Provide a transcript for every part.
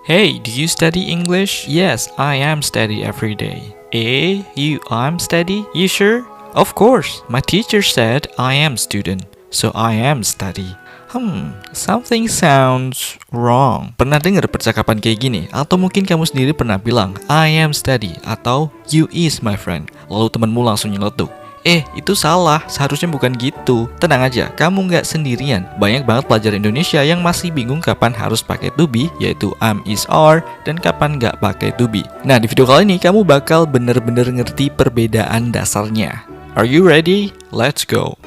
Hey, do you study English? Yes, I am study every day. You I'm study? You sure? Of course, my teacher said I am student, so I am study. Something sounds wrong. Pernah dengar percakapan kayak gini? Atau mungkin kamu sendiri pernah bilang I am study atau you is my friend. Lalu temanmu langsung nyeletuk. Itu salah, seharusnya bukan gitu. Tenang aja, kamu nggak sendirian. Banyak banget pelajar Indonesia yang masih bingung kapan harus pakai to be, yaitu am, is, are, dan kapan nggak pakai to be. Nah, di video kali ini kamu bakal bener-bener ngerti perbedaan dasarnya. Are you ready? Let's go!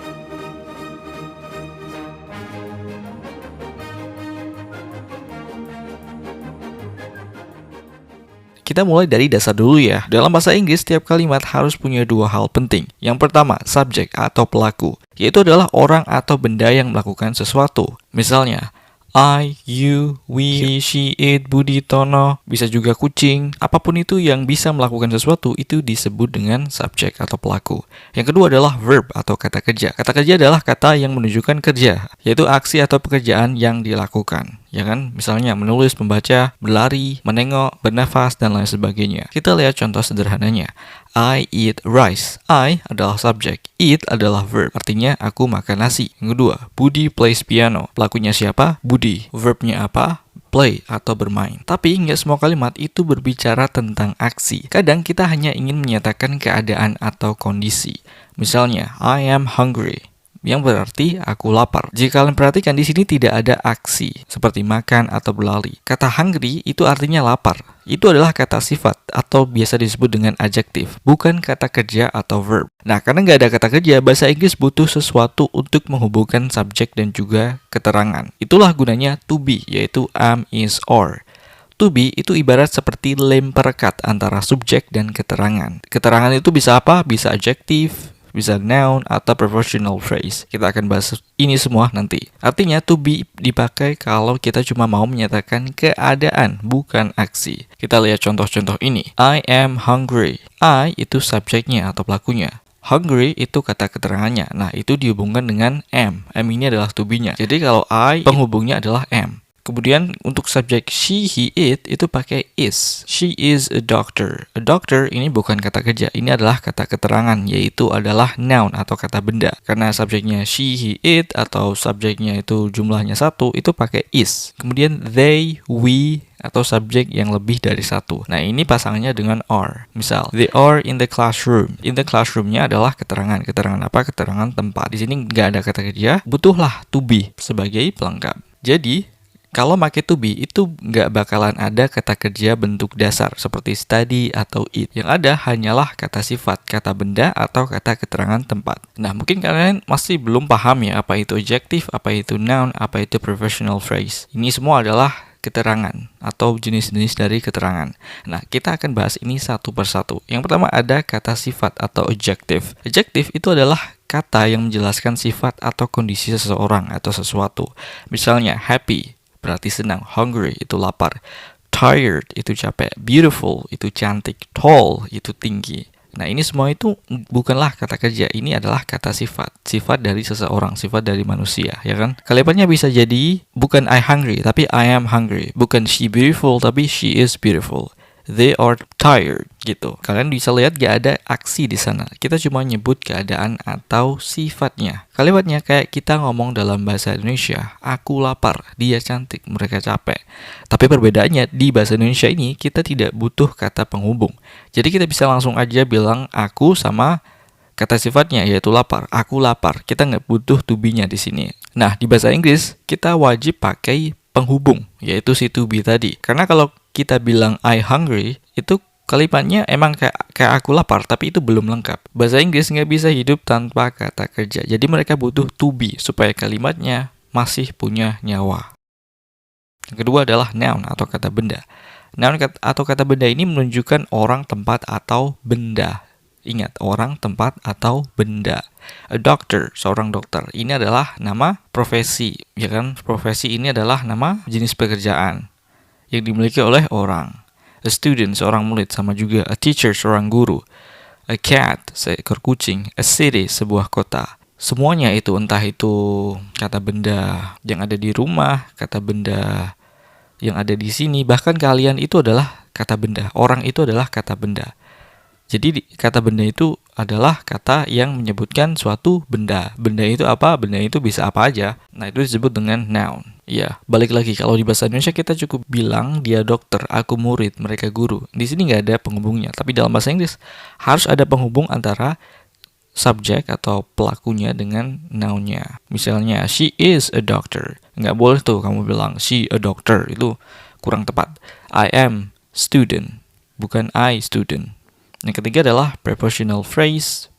Kita mulai dari dasar dulu ya. Dalam bahasa Inggris, setiap kalimat harus punya dua hal penting. Yang pertama, subjek atau pelaku, yaitu adalah orang atau benda yang melakukan sesuatu. Misalnya, I, you, we, he, she, it, Budi, Tono, bisa juga kucing. Apapun itu yang bisa melakukan sesuatu itu disebut dengan subjek atau pelaku. Yang kedua adalah verb atau kata kerja. Kata kerja adalah kata yang menunjukkan kerja, yaitu aksi atau pekerjaan yang dilakukan. Ya kan, misalnya menulis, membaca, berlari, menengok, bernafas, dan lain sebagainya. Kita lihat contoh sederhananya. I eat rice. I adalah subjek, eat adalah verb, artinya aku makan nasi. Yang kedua, Budi plays piano. Pelakunya siapa? Budi. Verbnya apa? Play atau bermain. Tapi nggak semua kalimat itu berbicara tentang aksi. Kadang kita hanya ingin menyatakan keadaan atau kondisi. Misalnya, I am hungry, yang berarti aku lapar. Jika kalian perhatikan di sini tidak ada aksi seperti makan atau berlari. Kata hungry itu artinya lapar. Itu adalah kata sifat atau biasa disebut dengan adjektif, bukan kata kerja atau verb. Nah, karena nggak ada kata kerja, bahasa Inggris butuh sesuatu untuk menghubungkan subjek dan juga keterangan. Itulah gunanya to be, yaitu am, is, are. To be itu ibarat seperti lem perekat antara subjek dan keterangan. Keterangan itu bisa apa? Bisa adjektif, bisa noun atau prepositional phrase. Kita akan bahas ini semua nanti. Artinya to be dipakai kalau kita cuma mau menyatakan keadaan, bukan aksi. Kita lihat contoh-contoh ini. I am hungry. I itu subjeknya atau pelakunya. Hungry itu kata keterangannya. Nah, itu dihubungkan dengan am. Am ini adalah to be-nya. Jadi kalau I, penghubungnya adalah am. Kemudian untuk subjek she, he, it itu pakai is. She is a doctor. A doctor ini bukan kata kerja, ini adalah kata keterangan, yaitu adalah noun atau kata benda. Karena subjeknya she, he, it atau subjeknya itu jumlahnya satu, itu pakai is. Kemudian they, we atau subjek yang lebih dari satu. Nah, ini pasangannya dengan are. Misal, they are in the classroom. In the classroom-nya adalah keterangan. Keterangan apa? Keterangan tempat. Di sini nggak ada kata kerja, butuhlah to be sebagai pelengkap. Jadi, kalau pakai to be itu nggak bakalan ada kata kerja bentuk dasar seperti study atau eat. Yang ada hanyalah kata sifat, kata benda atau kata keterangan tempat. Nah, mungkin kalian masih belum paham ya apa itu adjective, apa itu noun, apa itu professional phrase. Ini semua adalah keterangan atau jenis-jenis dari keterangan. Nah, kita akan bahas ini satu persatu. Yang pertama ada kata sifat atau adjective. Adjective itu adalah kata yang menjelaskan sifat atau kondisi seseorang atau sesuatu. Misalnya happy berarti senang, hungry itu lapar, tired itu capek, beautiful itu cantik, tall itu tinggi. Nah, ini semua itu bukanlah kata kerja, ini adalah kata sifat. Sifat dari seseorang, sifat dari manusia, ya kan? Kalimatnya bisa jadi bukan I hungry, tapi I am hungry. Bukan she beautiful, tapi she is beautiful. They are tired, gitu. Kalian bisa lihat gak ada aksi di sana. Kita cuma nyebut keadaan atau sifatnya. Kalimatnya kayak kita ngomong dalam bahasa Indonesia, aku lapar, dia cantik, mereka capek. Tapi perbedaannya di bahasa Indonesia ini kita tidak butuh kata penghubung. Jadi kita bisa langsung aja bilang aku sama kata sifatnya yaitu lapar. Aku lapar. Kita nggak butuh to be-nya di sini. Nah, di bahasa Inggris kita wajib pakai penghubung yaitu si to be tadi. Karena kalau kita bilang I hungry, itu kalimatnya emang kayak aku lapar, tapi itu belum lengkap. Bahasa Inggris nggak bisa hidup tanpa kata kerja. Jadi mereka butuh to be supaya kalimatnya masih punya nyawa. Yang kedua adalah noun atau kata benda. Noun atau kata benda ini menunjukkan orang, tempat, atau benda. Ingat, orang, tempat, atau benda. A doctor, seorang dokter. Ini adalah nama profesi, ya kan? Profesi ini adalah nama jenis pekerjaan yang dimiliki oleh orang. A student, seorang murid, sama juga a teacher, seorang guru. A cat, seekor kucing. A city, sebuah kota. Semuanya itu, entah itu kata benda yang ada di rumah, kata benda yang ada di sini. Bahkan kalian itu adalah kata benda, orang itu adalah kata benda. Jadi kata benda itu adalah kata yang menyebutkan suatu benda. Benda itu apa? Benda itu bisa apa aja. Nah, itu disebut dengan noun. Ya, balik lagi, kalau di bahasa Indonesia kita cukup bilang dia dokter, aku murid, mereka guru. Di sini nggak ada penghubungnya. Tapi dalam bahasa Inggris harus ada penghubung antara subjek atau pelakunya dengan noun-nya. Misalnya, she is a doctor. Nggak boleh tuh kamu bilang she a doctor. Itu kurang tepat. I am student, bukan I student. Yang ketiga adalah prepositional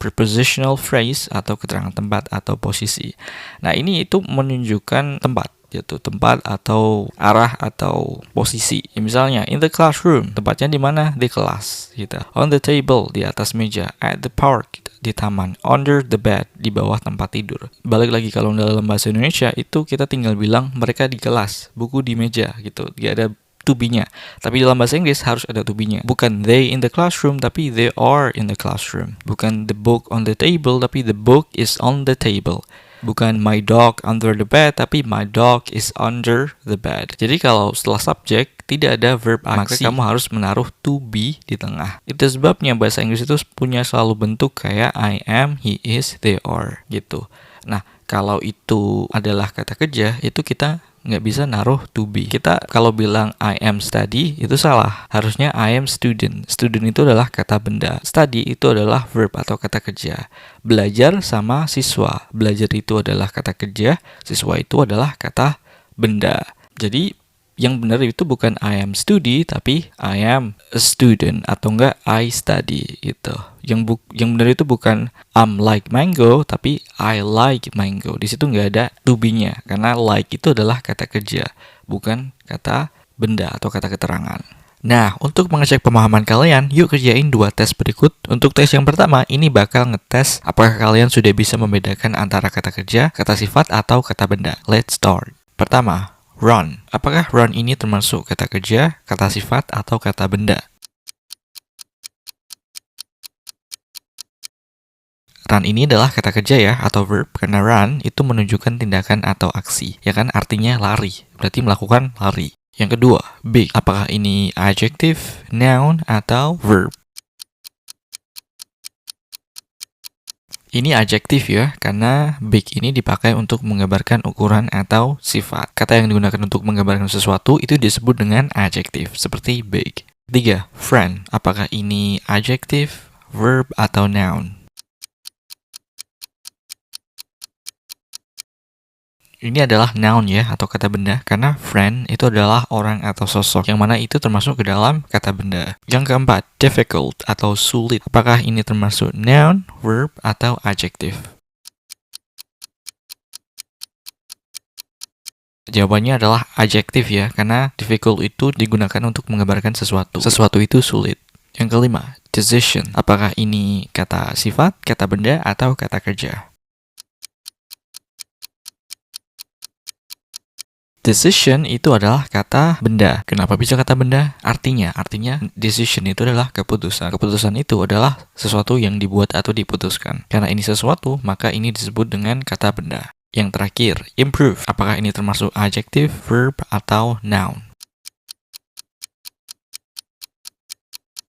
prepositional phrase atau keterangan tempat atau posisi. Nah, ini itu menunjukkan tempat, yaitu tempat atau arah atau posisi. Ya, misalnya in the classroom, tempatnya di mana? Di kelas, gitu. On the table, di atas meja. At the park, di taman. Under the bed, di bawah tempat tidur. Balik lagi, kalau dalam bahasa Indonesia itu kita tinggal bilang mereka di kelas, buku di meja, gitu. Gak ada to be-nya. Tapi dalam bahasa Inggris harus ada to be-nya. Bukan they in the classroom, tapi they are in the classroom. Bukan the book on the table, tapi the book is on the table. Bukan my dog under the bed, tapi my dog is under the bed. Jadi kalau setelah subjek tidak ada verb aksi, maka kamu harus menaruh to be di tengah. Itu sebabnya bahasa Inggris itu punya selalu bentuk kayak I am, he is, they are, gitu. Nah, kalau itu adalah kata kerja, itu kita nggak bisa naruh to be. Kita kalau bilang I am study itu salah. Harusnya I am student. Student itu adalah kata benda. Study itu adalah verb atau kata kerja. Belajar sama siswa. Belajar itu adalah kata kerja. Siswa itu adalah kata benda. Jadi yang benar itu bukan I am study, tapi I am a student atau enggak I study gitu. Yang benar itu bukan I'm like mango, tapi I like mango. Di situ nggak ada to be-nya karena like itu adalah kata kerja, bukan kata benda atau kata keterangan. Nah, untuk mengecek pemahaman kalian, yuk kerjain 2 tes berikut. Untuk tes yang pertama, ini bakal ngetes apakah kalian sudah bisa membedakan antara kata kerja, kata sifat, atau kata benda. Let's start. Pertama, run. Apakah run ini termasuk kata kerja, kata sifat, atau kata benda? Run ini adalah kata kerja ya, atau verb, karena run itu menunjukkan tindakan atau aksi. Ya kan, artinya lari, berarti melakukan lari. Yang kedua, big. Apakah ini adjective, noun, atau verb? Ini adjektif ya, karena big ini dipakai untuk menggambarkan ukuran atau sifat. Kata yang digunakan untuk menggambarkan sesuatu itu disebut dengan adjektif, seperti big. 3. Friend. Apakah ini adjektif, verb, atau noun? Ini adalah noun ya, atau kata benda, karena friend itu adalah orang atau sosok, yang mana itu termasuk ke dalam kata benda. Yang keempat, difficult atau sulit. Apakah ini termasuk noun, verb, atau adjective? Jawabannya adalah adjective ya, karena difficult itu digunakan untuk menggambarkan sesuatu. Sesuatu itu sulit. Yang kelima, decision. Apakah ini kata sifat, kata benda, atau kata kerja? Decision itu adalah kata benda. Kenapa bisa kata benda? Artinya decision itu adalah keputusan. Keputusan itu adalah sesuatu yang dibuat atau diputuskan. Karena ini sesuatu, maka ini disebut dengan kata benda. Yang terakhir, improve. Apakah ini termasuk adjective, verb, atau noun?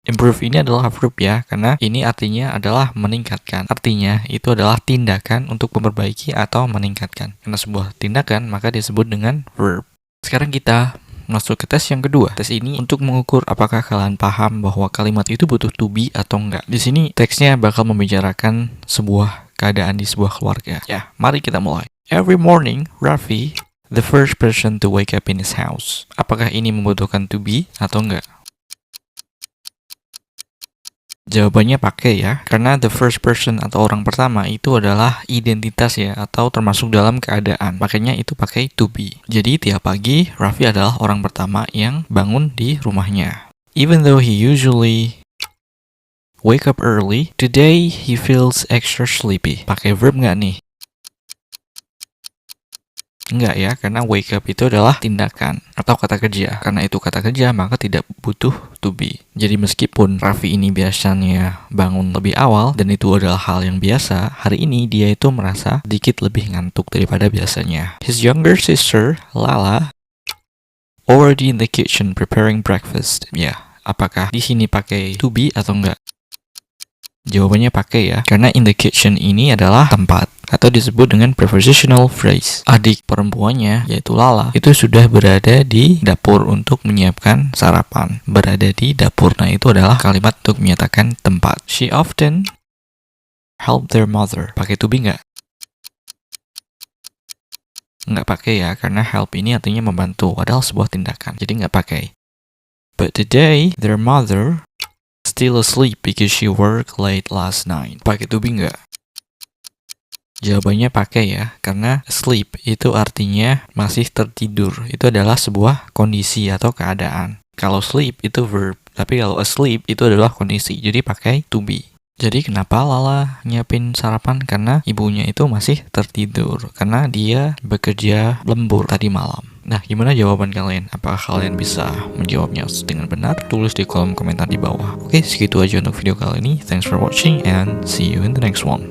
Improve ini adalah verb ya, karena ini artinya adalah meningkatkan. Artinya itu adalah tindakan untuk memperbaiki atau meningkatkan. Karena sebuah tindakan maka disebut dengan verb. Sekarang kita masuk ke tes yang kedua. Tes ini untuk mengukur apakah kalian paham bahwa kalimat itu butuh to be atau enggak. Di sini teksnya bakal membicarakan sebuah keadaan di sebuah keluarga. Ya, mari kita mulai. Every morning, Raffi, the first person to wake up in his house. Apakah ini membutuhkan to be atau enggak? Jawabannya pakai ya, karena the first person atau orang pertama itu adalah identitas ya, atau termasuk dalam keadaan. Makanya itu pakai to be. Jadi tiap pagi, Raffi adalah orang pertama yang bangun di rumahnya. Even though he usually wake up early, today he feels extra sleepy. Pakai verb nggak nih? Enggak ya, karena wake up itu adalah tindakan atau kata kerja. Karena itu kata kerja, maka tidak butuh to be. Jadi meskipun Raffi ini biasanya bangun lebih awal, dan itu adalah hal yang biasa, hari ini dia itu merasa sedikit lebih ngantuk daripada biasanya. His younger sister, Lala, already in the kitchen preparing breakfast. Ya, apakah di sini pakai to be atau enggak? Jawabannya pakai ya, karena in the kitchen ini adalah tempat atau disebut dengan prepositional phrase. Adik perempuannya, yaitu Lala, itu sudah berada di dapur untuk menyiapkan sarapan. Berada di dapur, nah itu adalah kalimat untuk menyatakan tempat. She often help their mother. Pakai to be nggak? Nggak pakai ya, karena help ini artinya membantu, padahal sebuah tindakan, jadi nggak pakai. But today, their mother still asleep because she worked late last night. Pakai to be nggak? Jawabannya pakai ya, karena sleep itu artinya masih tertidur. Itu adalah sebuah kondisi atau keadaan. Kalau sleep itu verb, tapi kalau asleep itu adalah kondisi, jadi pakai to be. Jadi kenapa Lala nyiapin sarapan? Karena ibunya itu masih tertidur, karena dia bekerja lembur tadi malam. Nah, gimana jawaban kalian? Apakah kalian bisa menjawabnya dengan benar? Tulis di kolom komentar di bawah. Oke, segitu aja untuk video kali ini. Thanks for watching and see you in the next one.